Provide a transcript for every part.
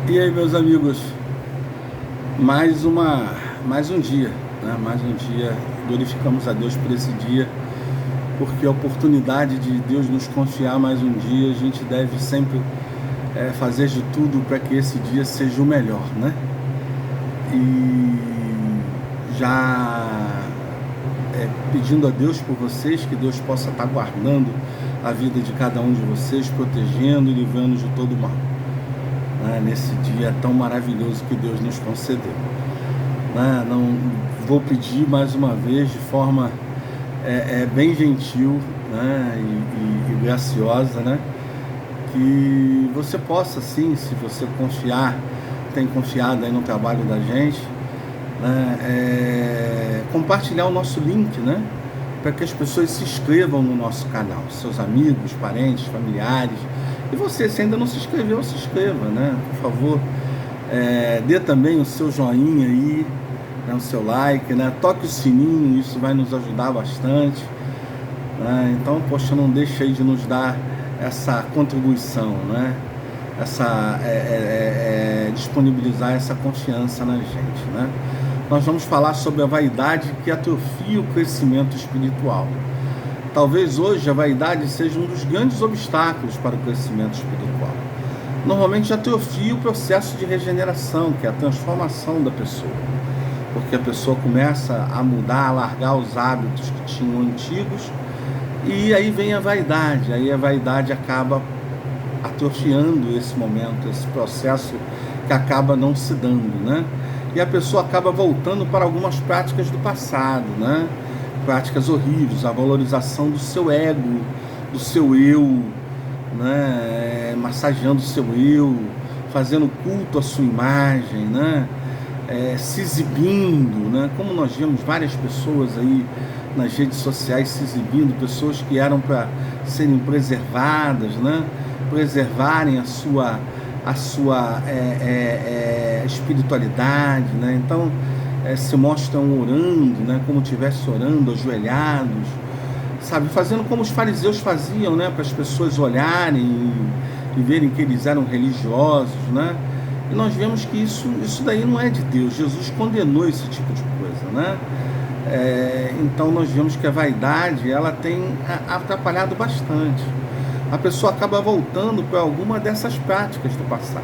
E aí, meus amigos, mais um dia, né? Mais um dia. Glorificamos a Deus por esse dia, porque a oportunidade de Deus nos confiar mais um dia, a gente deve sempre fazer de tudo para que esse dia seja o melhor, né? E já pedindo a Deus por vocês, que Deus possa estar guardando a vida de cada um de vocês, protegendo e livrando de todo mal, né, nesse dia tão maravilhoso que Deus nos concedeu, né? Não vou pedir mais uma vez de forma bem gentil, né, e graciosa, né, que você possa, sim, se você confiar, tem confiado aí no trabalho da gente, né, compartilhar o nosso link, né, para que as pessoas se inscrevam no nosso canal, seus amigos, parentes, familiares. E você, se ainda não se inscreveu, se inscreva, né? Por favor, dê também o seu joinha aí, né? O seu like, né? Toque o sininho, isso vai nos ajudar bastante, né? Então, poxa, não deixe aí de nos dar essa contribuição, né? Disponibilizar essa confiança na gente, né? Nós vamos falar sobre a vaidade que atrofia o crescimento espiritual. Talvez hoje a vaidade seja um dos grandes obstáculos para o crescimento espiritual. Normalmente atrofia o processo de regeneração, que é a transformação da pessoa. Porque a pessoa começa a mudar, a largar os hábitos que tinham antigos, e aí vem a vaidade. Aí a vaidade acaba atrofiando esse momento, esse processo que acaba não se dando, né? E a pessoa acaba voltando para algumas práticas do passado, né? Práticas horríveis, a valorização do seu ego, do seu eu, né? Massageando o seu eu, fazendo culto à sua imagem, né? Se exibindo, né? Como nós vemos várias pessoas aí nas redes sociais se exibindo, pessoas que eram para serem preservadas, né? Preservarem a sua espiritualidade, né? Então se mostram orando, né? Como estivesse orando, ajoelhados, sabe? Fazendo como os fariseus faziam, né? Para as pessoas olharem e verem que eles eram religiosos, né? E nós vemos que isso daí não é de Deus. Jesus condenou esse tipo de coisa, né? Então nós vemos que a vaidade, ela tem atrapalhado bastante. A pessoa acaba voltando para alguma dessas práticas do passado,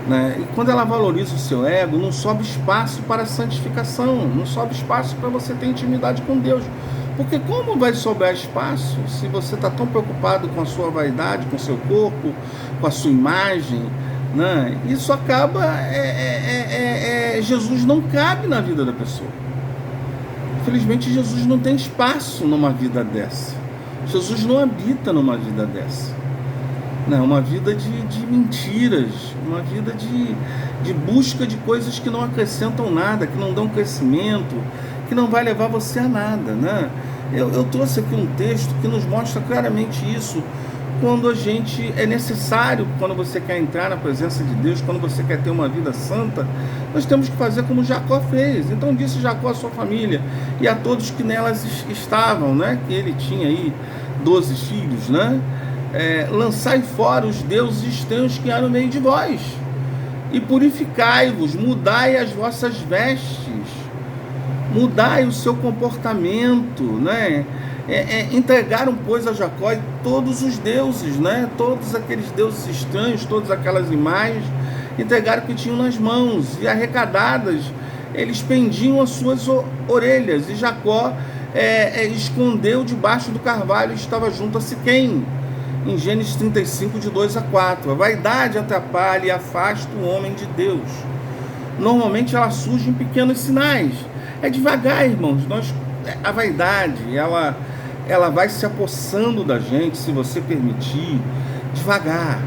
né? E quando ela valoriza o seu ego, não sobe espaço para a santificação, não sobe espaço para você ter intimidade com Deus. Porque como vai sobrar espaço se você está tão preocupado com a sua vaidade, com o seu corpo, com a sua imagem, né? Isso acaba... Jesus não cabe na vida da pessoa. Infelizmente, Jesus não tem espaço numa vida dessa. Jesus não habita numa vida dessa. Não, uma vida de mentiras, uma vida de busca de coisas que não acrescentam nada, que não dão crescimento, que não vai levar você a nada, né? Eu trouxe aqui um texto que nos mostra claramente isso. Quando a gente é necessário, quando você quer entrar na presença de Deus, quando você quer ter uma vida santa, nós temos que fazer como Jacó fez. Então disse Jacó à sua família e a todos que nelas estavam, né? Que ele tinha aí 12 filhos, né? Lançai fora os deuses estranhos que há no meio de vós, e purificai-vos, mudai as vossas vestes, mudai o seu comportamento, né? Entregaram, pois, a Jacó todos os deuses, né? Todos aqueles deuses estranhos, todas aquelas imagens, entregaram o que tinham nas mãos, e arrecadadas, eles pendiam as suas orelhas, e Jacó escondeu debaixo do carvalho e estava junto a Siquém, em Gênesis 35, de 2 a 4. A vaidade atrapalha e afasta o homem de Deus. Normalmente ela surge em pequenos sinais. É devagar, irmãos. A vaidade, ela vai se apossando da gente, se você permitir, devagar,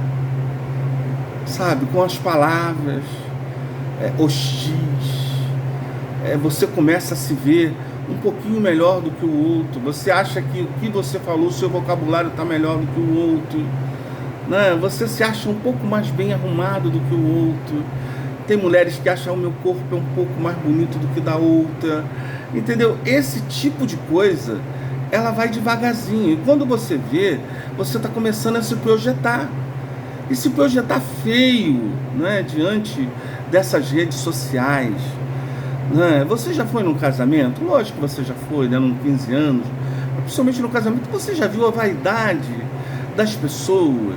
sabe? Com as palavras hostis. Você começa a se ver um pouquinho melhor do que o outro. Você acha que o que você falou, o seu vocabulário está melhor do que o outro, né? Você se acha um pouco mais bem arrumado do que o outro. Tem mulheres que acham o meu corpo é um pouco mais bonito do que da outra, entendeu? Esse tipo de coisa, ela vai devagarzinho, e quando você vê, você está começando a se projetar. e se projetar feio, né, diante dessas redes sociais. Né? Você já foi num casamento? Lógico que você já foi, né, nos 15 anos, principalmente no casamento. Você já viu a vaidade das pessoas,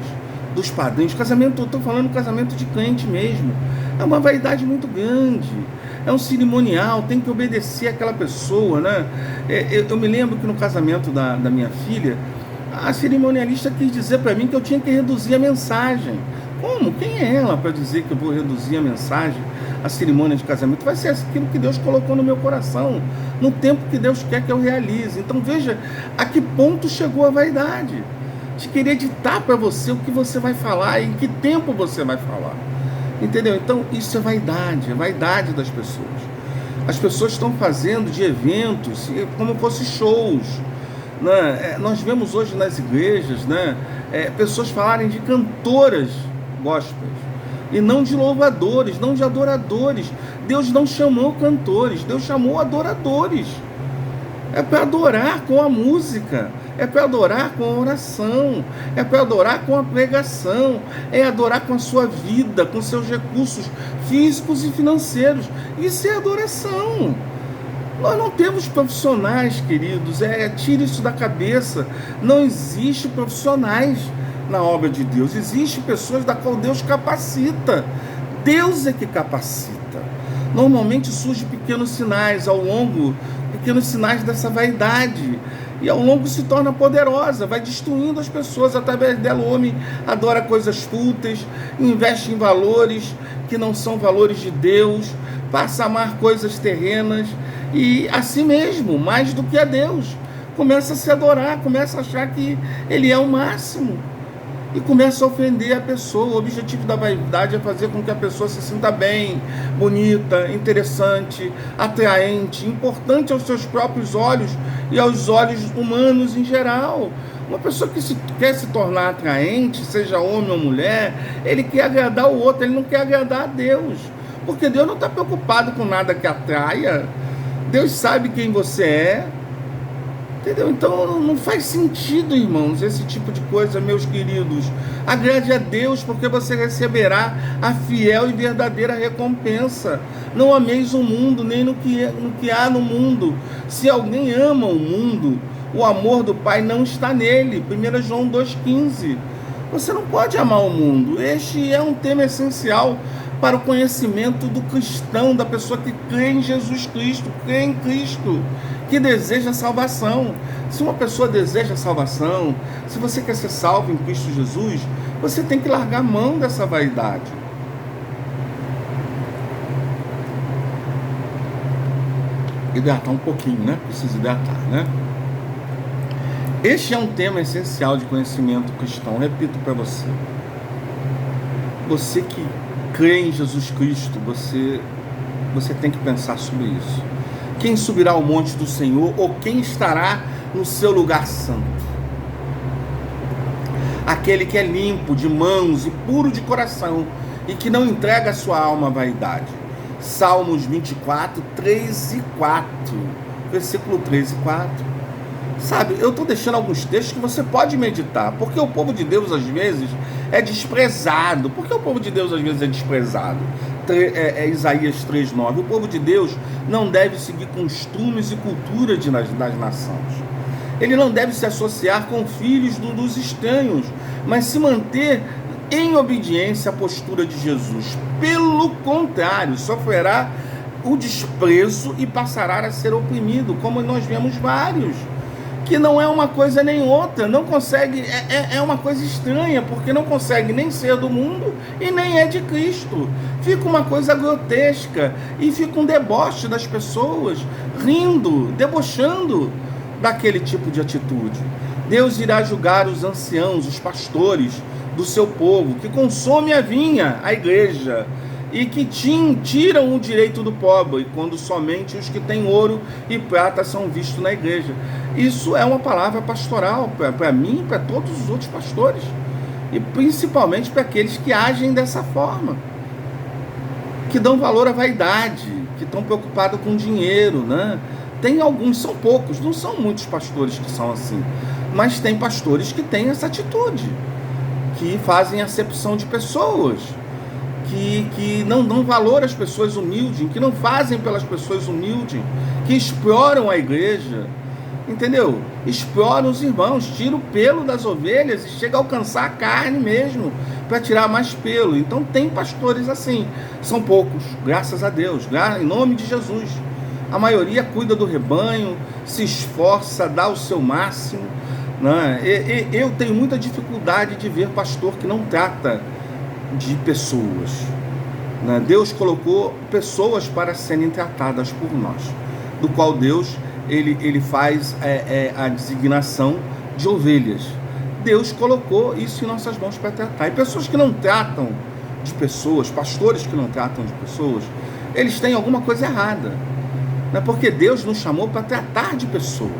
dos padrinhos? Casamento, eu estou falando casamento de crente mesmo, é uma vaidade muito grande, é um cerimonial, tem que obedecer àquela pessoa, né? Eu me lembro que no casamento da minha filha, a cerimonialista quis dizer para mim que eu tinha que reduzir a mensagem. Como? Quem é ela para dizer que eu vou reduzir a mensagem? A cerimônia de casamento vai ser aquilo que Deus colocou no meu coração, no tempo que Deus quer que eu realize. Então veja a que ponto chegou a vaidade de querer ditar para você o que você vai falar e em que tempo você vai falar. Entendeu? Então isso é vaidade das pessoas. As pessoas estão fazendo de eventos como fossem shows, né? Nós vemos hoje nas igrejas, né, pessoas falarem de cantoras gospels e não de louvadores, não de adoradores. Deus não chamou cantores, Deus chamou adoradores. É para adorar com a música, é para adorar com a oração, é para adorar com a pregação, é adorar com a sua vida, com seus recursos físicos e financeiros. Isso é adoração. Nós não temos profissionais, queridos, tire isso da cabeça. Não existe profissionais na obra de Deus, existe pessoas da qual Deus capacita. Deus é que capacita. Normalmente surgem pequenos sinais ao longo, pequenos sinais dessa vaidade, e ao longo se torna poderosa, vai destruindo as pessoas. Através dela o homem adora coisas fúteis, investe em valores que não são valores de Deus, passa a amar coisas terrenas, e assim mesmo, mais do que a Deus, começa a se adorar, começa a achar que ele é o máximo, e começa a ofender a pessoa. O objetivo da vaidade é fazer com que a pessoa se sinta bem, bonita, interessante, atraente, importante aos seus próprios olhos e aos olhos humanos em geral. Uma pessoa que quer se tornar atraente, seja homem ou mulher, ele quer agradar o outro, ele não quer agradar a Deus, porque Deus não está preocupado com nada que atraia. Deus sabe quem você é, entendeu? Então não faz sentido, irmãos, esse tipo de coisa, meus queridos. Agrade a Deus, porque você receberá a fiel e verdadeira recompensa. Não ameis o mundo, nem no que há no mundo. Se alguém ama o mundo, o amor do Pai não está nele. 1 João 2,15. Você não pode amar o mundo. Este é um tema essencial para o conhecimento do cristão, da pessoa que crê em Jesus Cristo, crê em Cristo, que deseja salvação. Se uma pessoa deseja salvação, se você quer ser salvo em Cristo Jesus, você tem que largar a mão dessa vaidade. Hidratar um pouquinho, né? Precisa hidratar, né? Este é um tema essencial de conhecimento cristão. Repito para você. Você que crê em Jesus Cristo, você tem que pensar sobre isso. Quem subirá ao monte do Senhor, ou quem estará no seu lugar santo? Aquele que é limpo de mãos e puro de coração, e que não entrega a sua alma à vaidade. Salmos 24, 3 e 4. Versículo 3 e 4. Sabe, eu estou deixando alguns textos que você pode meditar, porque o povo de Deus às vezes é desprezado. Por que o povo de Deus às vezes é desprezado? Isaías 3,9. O povo de Deus não deve seguir costumes e cultura das nações. Ele não deve se associar com filhos dos estranhos, mas se manter em obediência à postura de Jesus. Pelo contrário, sofrerá o desprezo e passará a ser oprimido, como nós vemos vários. Que não é uma coisa nem outra, não consegue, é uma coisa estranha, porque não consegue nem ser do mundo e nem é de Cristo. Fica uma coisa grotesca e fica um deboche das pessoas, rindo, debochando daquele tipo de atitude. Deus irá julgar os anciãos, os pastores do seu povo, que consome a vinha, a igreja, e que tiram o direito do pobre, quando somente os que têm ouro e prata são vistos na igreja. Isso é uma palavra pastoral para mim e para todos os outros pastores, e principalmente para aqueles que agem dessa forma, que dão valor à vaidade, que estão preocupados com dinheiro, né? Tem alguns, são poucos, não são muitos pastores que são assim, mas tem pastores que têm essa atitude, que fazem acepção de pessoas, que não dão valor às pessoas humildes, que não fazem pelas pessoas humildes, que exploram a igreja, entendeu? Exploram os irmãos, tira o pelo das ovelhas e chega a alcançar a carne mesmo, para tirar mais pelo. Então tem pastores assim, são poucos, graças a Deus, em nome de Jesus. A maioria cuida do rebanho, se esforça, dá o seu máximo, né? Eu tenho muita dificuldade de ver pastor que não trata de pessoas, né? Deus colocou pessoas para serem tratadas por nós, do qual Deus ele faz a designação de ovelhas. Deus colocou isso em nossas mãos para tratar. E pessoas que não tratam de pessoas, pastores que não tratam de pessoas, eles têm alguma coisa errada, né? Porque Deus nos chamou para tratar de pessoas,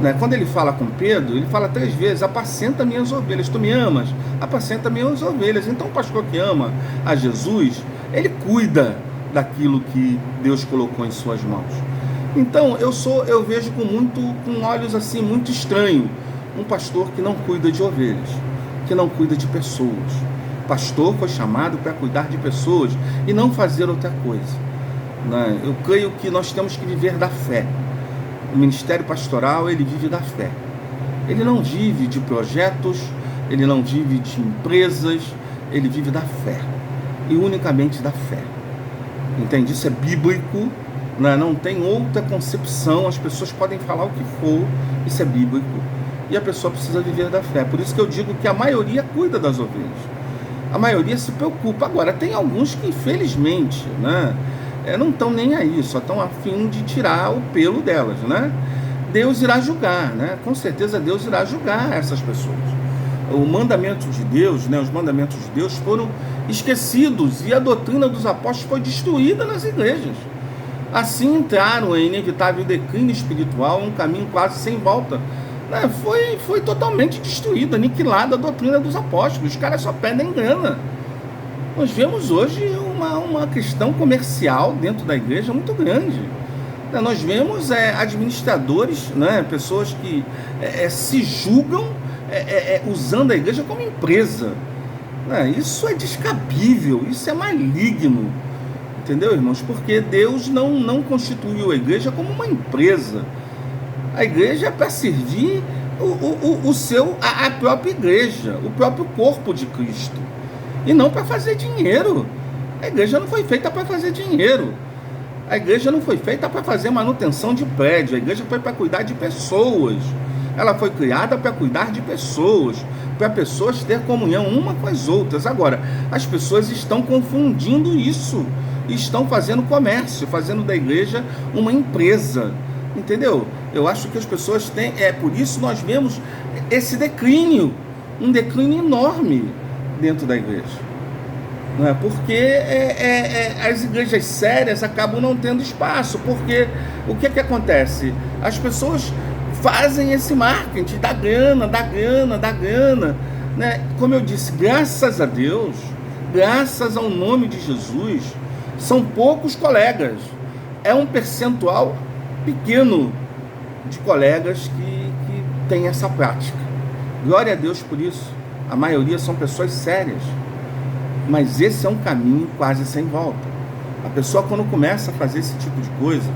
né? Quando ele fala com Pedro, ele fala 3 vezes: apacenta minhas ovelhas. Tu me amas? Apacenta minhas ovelhas. Então o pastor que ama a Jesus, ele cuida daquilo que Deus colocou em suas mãos. Então eu vejo com olhos assim muito estranhos um pastor que não cuida de ovelhas, que não cuida de pessoas. Pastor foi chamado para cuidar de pessoas e não fazer outra coisa, né? Eu creio que nós temos que viver da fé. O ministério pastoral, ele vive da fé. Ele não vive de projetos, ele não vive de empresas, ele vive da fé, e unicamente da fé. Entende? Isso é bíblico, né? Não tem outra concepção. As pessoas podem falar o que for, isso é bíblico, e a pessoa precisa viver da fé. Por isso que eu digo que a maioria cuida das ovelhas, a maioria se preocupa. Agora, tem alguns que infelizmente, né, não estão nem aí, só estão a fim de tirar o pelo delas, né? Deus irá julgar, né? Com certeza Deus irá julgar essas pessoas. O mandamento de Deus, né, os mandamentos de Deus foram esquecidos, e a doutrina dos apóstolos foi destruída nas igrejas. Assim entraram em inevitável declínio espiritual, um caminho quase sem volta, né? Foi totalmente destruída, aniquilada a doutrina dos apóstolos. Os caras só pedem grana. Nós vemos hoje uma questão comercial dentro da igreja muito grande. Nós vemos administradores, né, pessoas que se julgam usando a igreja como empresa, né? Isso é descabível, isso é maligno, entendeu, irmãos? Porque Deus não constituiu a igreja como uma empresa. A igreja é para servir a própria igreja, o próprio corpo de Cristo, e não para fazer dinheiro. A igreja não foi feita para fazer dinheiro. A igreja não foi feita para fazer manutenção de prédio. A igreja foi para cuidar de pessoas. Ela foi criada para cuidar de pessoas, para pessoas ter comunhão uma com as outras. Agora, as pessoas estão confundindo isso, estão fazendo comércio, fazendo da igreja uma empresa, entendeu? Eu acho que as pessoas têm, por isso nós vemos esse declínio, um declínio enorme dentro da igreja, não é? Porque as igrejas sérias acabam não tendo espaço. Porque o que acontece? As pessoas fazem esse marketing da grana, né? Como eu disse, graças a Deus, graças ao nome de Jesus, são poucos colegas, é um percentual pequeno de colegas que tem essa prática. Glória a Deus por isso. A maioria são pessoas sérias, mas esse é um caminho quase sem volta. A pessoa, quando começa a fazer esse tipo de coisa,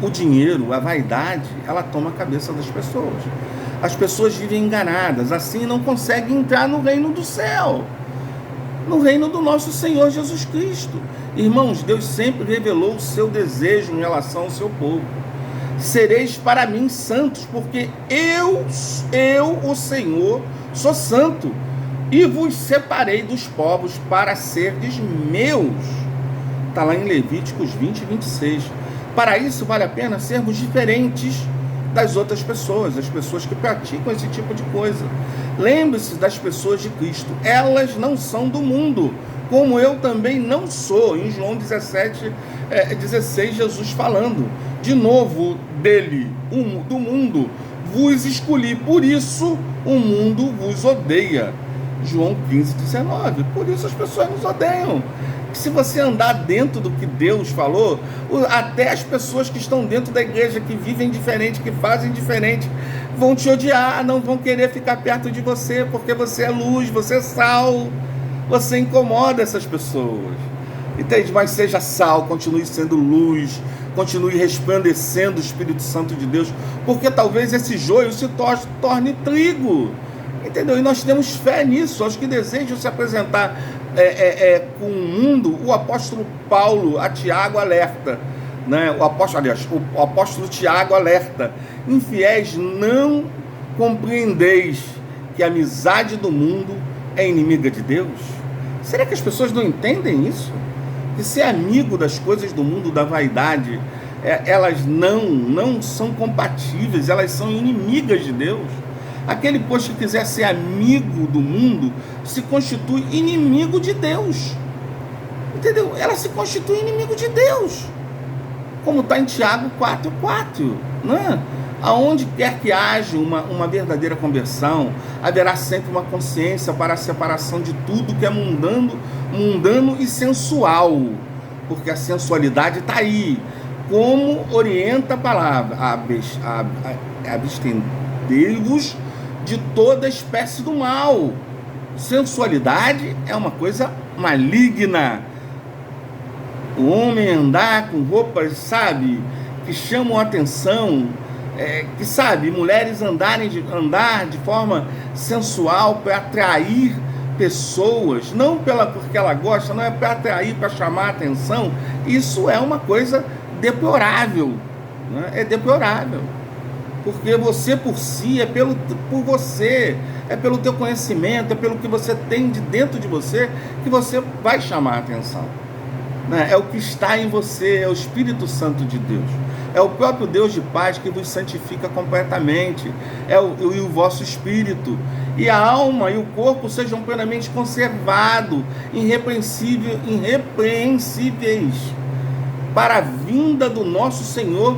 o dinheiro, a vaidade, ela toma a cabeça das pessoas. As pessoas vivem enganadas, assim não conseguem entrar no reino do céu, no reino do nosso Senhor Jesus Cristo. Irmãos, Deus sempre revelou o seu desejo em relação ao seu povo. Sereis para mim santos, porque eu, o Senhor, sou santo, e vos separei dos povos para serdes meus. Está lá em Levíticos 20 e 26. Para isso vale a pena sermos diferentes das outras pessoas, as pessoas que praticam esse tipo de coisa. Lembre-se das pessoas de Cristo, elas não são do mundo, como eu também não sou. Em João 17:16, Jesus falando de novo do mundo vos escolhi, por isso o mundo vos odeia. João 15:19. Por isso as pessoas nos odeiam. Se você andar dentro do que Deus falou, até as pessoas que estão dentro da igreja, que vivem diferente, que fazem diferente, vão te odiar, não vão querer ficar perto de você, porque você é luz, você é sal, você incomoda essas pessoas. Entende? Mas seja sal, continue sendo luz, continue resplandecendo o Espírito Santo de Deus, porque talvez esse joio se torne trigo. Entendeu? E nós temos fé nisso. Aos que desejam se apresentar com o mundo, o apóstolo Paulo, a Tiago, alerta. Né? O apóstolo Tiago alerta: infiéis, não compreendeis que a amizade do mundo é inimiga de Deus? Será que as pessoas não entendem isso? Que ser amigo das coisas do mundo, da vaidade, elas não são compatíveis, elas são inimigas de Deus. Aquele, pois, que quiser ser amigo do mundo, se constitui inimigo de Deus. Entendeu? Ela se constitui inimigo de Deus. Como está em Tiago 4,4. Né? Aonde quer que haja uma verdadeira conversão, haverá sempre uma consciência para a separação de tudo que é mundano e sensual. Porque a sensualidade está aí. Como orienta a palavra? Abstendei-vos de toda espécie do mal. Sensualidade é uma coisa maligna. O homem andar com roupas, sabe, que chamam a atenção, que, sabe, mulheres andar de forma sensual para atrair pessoas, não porque ela gosta, não é para atrair, para chamar a atenção. Isso é uma coisa deplorável, né? É deplorável. Porque você por si, por você, é pelo teu conhecimento, é pelo que você tem de dentro de você, que você vai chamar a atenção. Né? É o que está em você, é o Espírito Santo de Deus. É o próprio Deus de paz que vos santifica completamente. É o vosso espírito. E a alma e o corpo sejam plenamente conservados, irrepreensíveis, para a vinda do nosso Senhor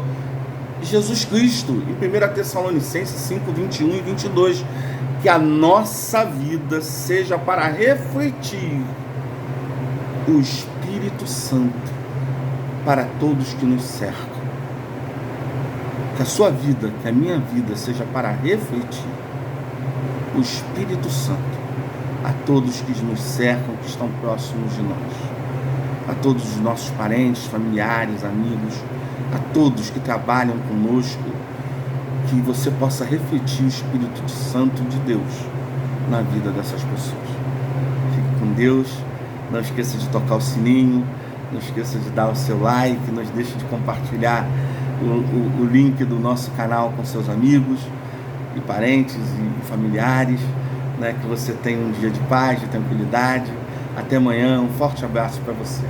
Jesus Cristo, em 1 Tessalonicenses 5, 21 e 22, que a nossa vida seja para refletir o Espírito Santo para todos que nos cercam. Que a sua vida, que a minha vida seja para refletir o Espírito Santo a todos que nos cercam, que estão próximos de nós, a todos os nossos parentes, familiares, amigos, a todos que trabalham conosco, que você possa refletir o Espírito Santo de Deus na vida dessas pessoas. Fique com Deus, não esqueça de tocar o sininho, não esqueça de dar o seu like, não deixe de compartilhar o link do nosso canal com seus amigos e parentes e familiares, né? Que você tenha um dia de paz, de tranquilidade. Até amanhã, um forte abraço para você.